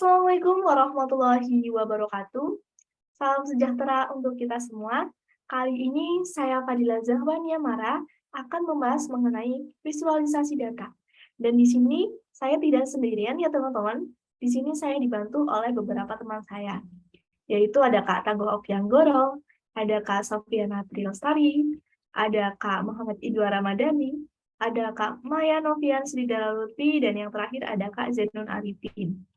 Assalamualaikum warahmatullahi wabarakatuh. Salam sejahtera untuk kita semua. Kali ini saya Fadila Zahwania Mara akan membahas mengenai visualisasi data. Dan di sini saya tidak sendirian ya teman-teman. Di sini saya dibantu oleh beberapa teman saya, yaitu ada Kak Tangguh Okianggoro, ada Kak Sofiana Triostari, ada Kak Muhammad Idwa Ramadhani, ada Kak Maya Novian Sridhara Lutfi, dan yang terakhir ada Kak Zainun Arifin.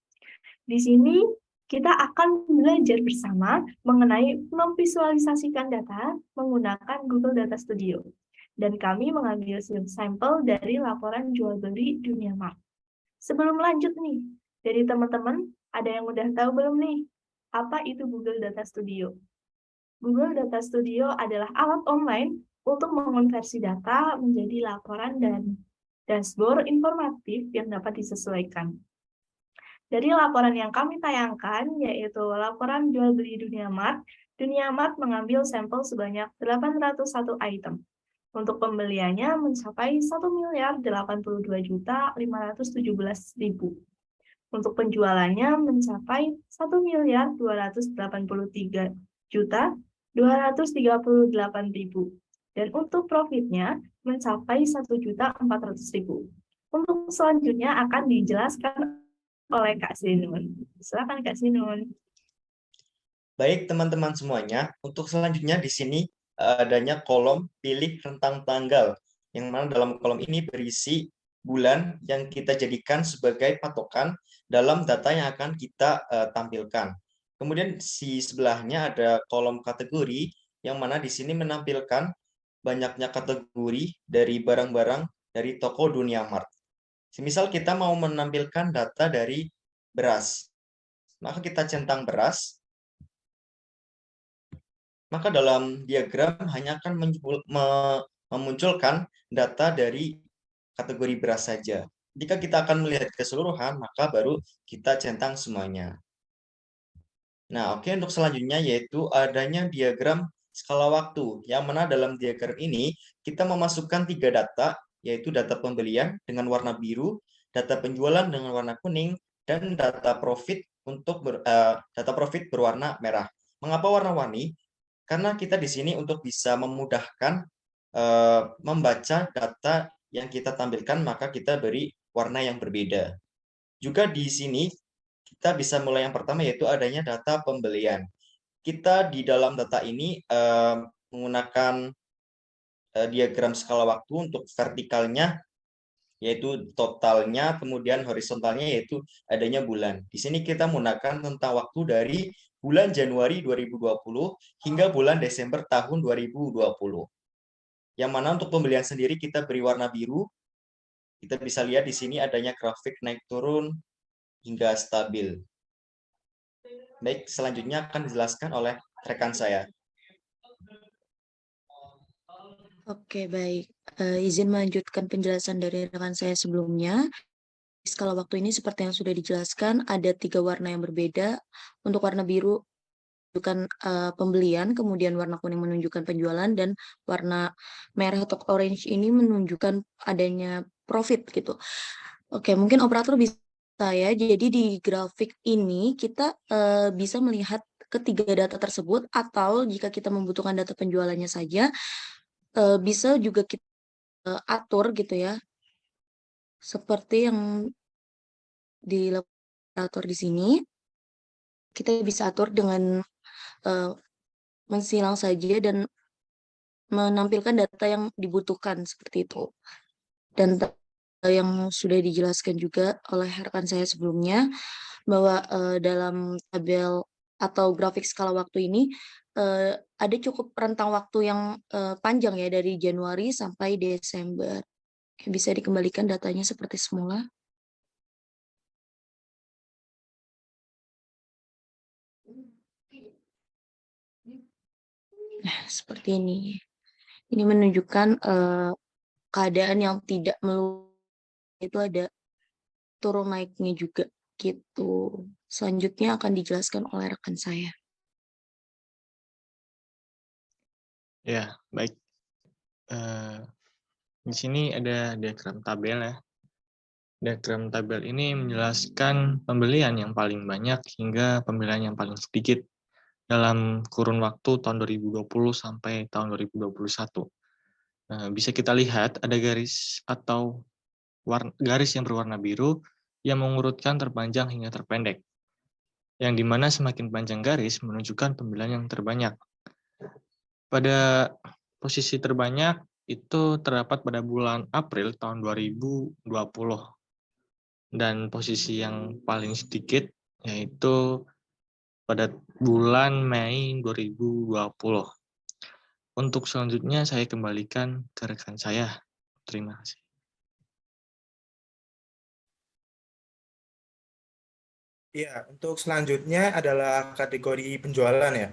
Di sini kita akan belajar bersama mengenai memvisualisasikan data menggunakan Google Data Studio. Dan kami mengambil sampel dari laporan jual beli Dunia Mart. Sebelum lanjut nih, dari teman-teman ada yang udah tahu belum nih apa itu Google Data Studio? Google Data Studio adalah alat online untuk mengonversi data menjadi laporan dan dashboard informatif yang dapat disesuaikan. Dari laporan yang kami tayangkan, yaitu laporan jual beli Dunia Mart mengambil sampel sebanyak 801 item. Untuk pembeliannya mencapai 1.082.517.000. Untuk penjualannya mencapai 1.283.238.000. Dan untuk profitnya mencapai 1.400.000. Untuk selanjutnya akan dijelaskan oleh Kak Sinun. Silakan Kak Sinun. Baik teman-teman semuanya, untuk selanjutnya di sini adanya kolom pilih rentang tanggal, yang mana dalam kolom ini berisi bulan yang kita jadikan sebagai patokan dalam data yang akan kita tampilkan. Kemudian di sebelahnya ada kolom kategori, yang mana di sini menampilkan banyaknya kategori dari barang-barang dari toko Dunia Mart. Semisal kita mau menampilkan data dari beras, maka kita centang beras, maka dalam diagram hanya akan memunculkan data dari kategori beras saja. Jika kita akan melihat keseluruhan, maka baru kita centang semuanya. Nah, oke, untuk selanjutnya yaitu adanya diagram skala waktu, yang mana dalam diagram ini kita memasukkan 3 data, yaitu data pembelian dengan warna biru, data penjualan dengan warna kuning, dan data profit data profit berwarna merah. Mengapa warna-warni? Karena kita di sini untuk bisa memudahkan membaca data yang kita tampilkan, maka kita beri warna yang berbeda. Juga di sini kita bisa mulai yang pertama, yaitu adanya data pembelian. Kita di dalam data ini menggunakan diagram skala waktu. Untuk vertikalnya yaitu totalnya, kemudian horizontalnya yaitu adanya bulan. Di sini kita menggunakan tentang waktu dari bulan Januari 2020 hingga bulan Desember tahun 2020. Yang mana untuk pembelian sendiri kita beri warna biru. Kita bisa lihat di sini adanya grafik naik turun hingga stabil. Baik, selanjutnya akan dijelaskan oleh rekan saya. Oke, baik. Izin melanjutkan penjelasan dari rekan saya sebelumnya. Skala waktu ini seperti yang sudah dijelaskan, ada 3 warna yang berbeda. Untuk warna biru menunjukkan pembelian, kemudian warna kuning menunjukkan penjualan, dan warna merah atau orange ini menunjukkan adanya profit gitu. Oke, mungkin operator bisa ya. Jadi di grafik ini kita bisa melihat ketiga data tersebut, atau jika kita membutuhkan data penjualannya saja, bisa juga kita atur gitu ya, seperti yang dilakukan di sini. Kita bisa atur dengan mensilang saja dan menampilkan data yang dibutuhkan seperti itu. Dan yang sudah dijelaskan juga oleh rekan saya sebelumnya, bahwa dalam tabel atau grafik skala waktu ini ada cukup rentang waktu yang panjang ya, dari Januari sampai Desember. Bisa dikembalikan datanya seperti semula. Nah, seperti ini. Ini menunjukkan keadaan yang tidak melulu, itu ada turun naiknya juga gitu. Selanjutnya akan dijelaskan oleh rekan saya. Ya, baik. Di sini ada diagram tabel ya. Diagram tabel ini menjelaskan pembelian yang paling banyak hingga pembelian yang paling sedikit dalam kurun waktu tahun 2020 sampai tahun 2021. Nah, bisa kita lihat ada garis atau garis yang berwarna biru yang mengurutkan terpanjang hingga terpendek, yang dimana semakin panjang garis menunjukkan pembelian yang terbanyak. Pada posisi terbanyak itu terdapat pada bulan April tahun 2020, dan posisi yang paling sedikit yaitu pada bulan Mei 2020. Untuk selanjutnya saya kembalikan ke rekan saya. Terima kasih. Ya, untuk selanjutnya adalah kategori penjualan ya.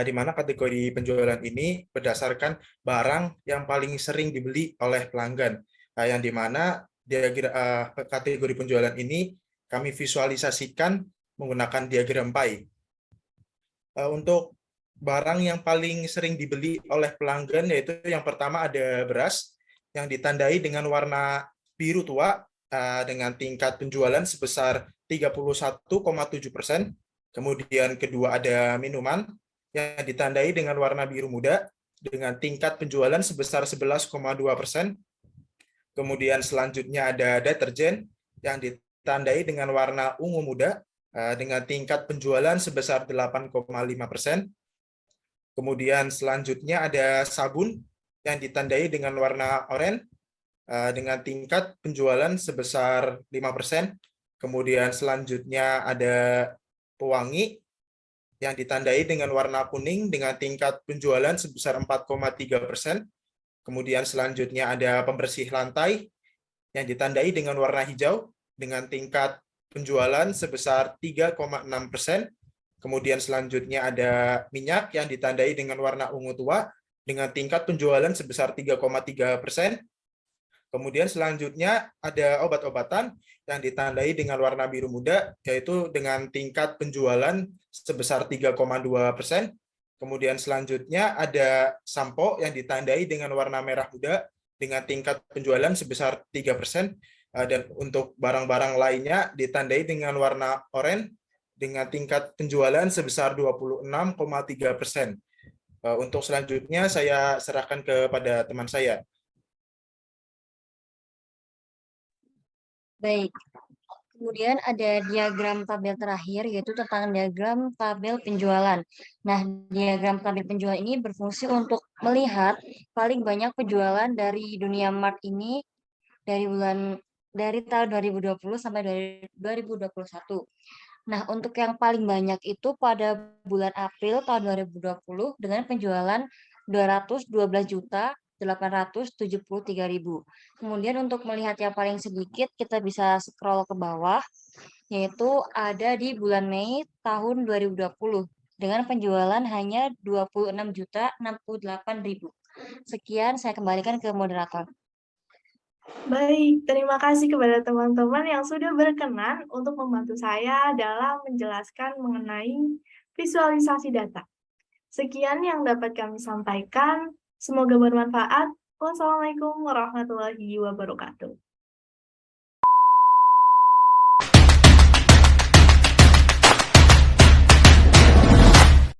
Di mana kategori penjualan ini berdasarkan barang yang paling sering dibeli oleh pelanggan. Yang di mana kategori penjualan ini kami visualisasikan menggunakan diagram pie. Untuk barang yang paling sering dibeli oleh pelanggan yaitu yang pertama ada beras yang ditandai dengan warna biru tua dengan tingkat penjualan sebesar 31,7%. Kemudian kedua ada minuman yang ditandai dengan warna biru muda dengan tingkat penjualan sebesar 11,2%. Kemudian selanjutnya ada deterjen yang ditandai dengan warna ungu muda dengan tingkat penjualan sebesar 8,5%. Kemudian selanjutnya ada sabun yang ditandai dengan warna oranye dengan tingkat penjualan sebesar 5%. Kemudian selanjutnya ada pewangi yang ditandai dengan warna kuning dengan tingkat penjualan sebesar 4,3%. Kemudian selanjutnya ada pembersih lantai yang ditandai dengan warna hijau dengan tingkat penjualan sebesar 3,6%. Kemudian selanjutnya ada minyak yang ditandai dengan warna ungu tua dengan tingkat penjualan sebesar 3,3%. Kemudian selanjutnya ada obat-obatan yang ditandai dengan warna biru muda, yaitu dengan tingkat penjualan sebesar 3,2%. Kemudian selanjutnya ada sampo yang ditandai dengan warna merah muda dengan tingkat penjualan sebesar 3%. Dan untuk barang-barang lainnya ditandai dengan warna oranye dengan tingkat penjualan sebesar 26,3%. Untuk selanjutnya saya serahkan kepada teman saya. Baik. Kemudian ada diagram tabel terakhir, yaitu tentang diagram tabel penjualan. Nah, diagram tabel penjualan ini berfungsi untuk melihat paling banyak penjualan dari dunia mart ini dari tahun 2020 sampai dari 2021. Nah, untuk yang paling banyak itu pada bulan April tahun 2020 dengan penjualan 212.873.000. Kemudian untuk melihat yang paling sedikit, kita bisa scroll ke bawah, yaitu ada di bulan Mei tahun 2020 dengan penjualan hanya 26.068.000. Sekian, saya kembalikan ke moderator. Baik, terima kasih kepada teman-teman yang sudah berkenan untuk membantu saya dalam menjelaskan mengenai visualisasi data. Sekian yang dapat kami sampaikan. Semoga bermanfaat. Wassalamualaikum warahmatullahi wabarakatuh.